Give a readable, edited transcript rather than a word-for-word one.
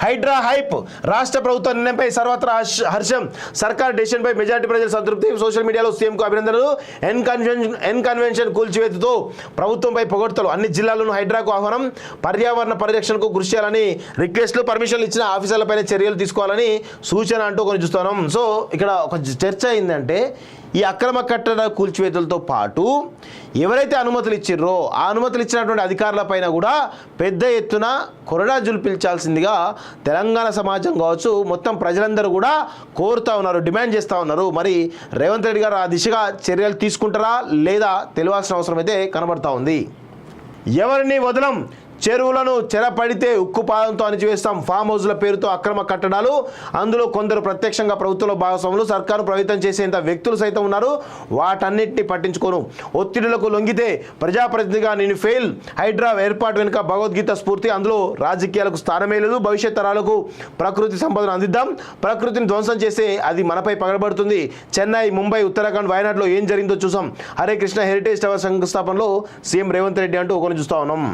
Hydraa hype రాష్ట్ర ప్రభుత్వ నిర్ణయంపై సర్వత్రా హర్షం. సర్కార్ డెసిషన్పై మెజారిటీ ప్రజల సంతృప్తి. సోషల్ మీడియాలో సీఎంకు అభినందనలు. ఎన్ కన్వెన్షన్ కూల్చివేతతో ప్రభుత్వంపై పొగడ్తలు. అన్ని జిల్లాల్లోనూ హైడ్రాకు ఆహ్వానం. పర్యావరణ పరిరక్షణకు కృషి చేయాలని రిక్వెస్ట్లు. పర్మిషన్లు ఇచ్చిన ఆఫీసర్లపైన చర్యలు తీసుకోవాలని సూచన అంటూ కొన్ని చూస్తున్నాం. సో ఇక్కడ ఒక చర్చ అయిందంటే ఈ అక్రమ కట్టడ కూల్చివేతలతో పాటు ఎవరైతే అనుమతులు ఇచ్చిర్రో ఆ అనుమతులు ఇచ్చినటువంటి అధికారులపైన కూడా పెద్ద ఎత్తున కొరడా జులిపించాల్సిందిగా తెలంగాణ సమాజం కావచ్చు మొత్తం ప్రజలందరూ కూడా కోరుతూ ఉన్నారు, డిమాండ్ చేస్తూ ఉన్నారు. మరి రేవంత్ రెడ్డి గారు ఆ దిశగా చర్యలు తీసుకుంటారా లేదా తెలియాల్సిన అవసరం అయితే కనబడతా ఉంది. ఎవరిని వదలం, చెరువులను చెరపడితే ఉక్కుపాదంతో అణిచివేస్తాం. ఫామ్ హౌస్ల పేరుతో అక్రమ కట్టడాలు, అందులో కొందరు ప్రత్యక్షంగా ప్రభుత్వంలో భాగస్వాములు, సర్కారు ప్రభావితం చేసేంత వ్యక్తులు సైతం ఉన్నారు. వాటన్నిటిని పట్టించుకోను. ఒత్తిడులకు లొంగితే ప్రజాప్రతినిధిగా నేను ఫెయిల్. హైడ్రా ఏర్పాటు వెనుక భగవద్గీత స్ఫూర్తి. అందులో రాజకీయాలకు స్థానమే లేదు. భవిష్యత్ తరాలకు ప్రకృతి సంపదను అందిద్దాం. ప్రకృతిని ధ్వంసం చేస్తే అది మనపై పగలబడుతుంది. చెన్నై, ముంబై, ఉత్తరాఖండ్, వయనాడులో ఏం జరిగిందో చూసాం. హరే కృష్ణ హెరిటేజ్ టవర్ శంకుస్థాపనలో సీఎం రేవంత్ రెడ్డి అంటూ ఒకరిని చూస్తా ఉన్నాం.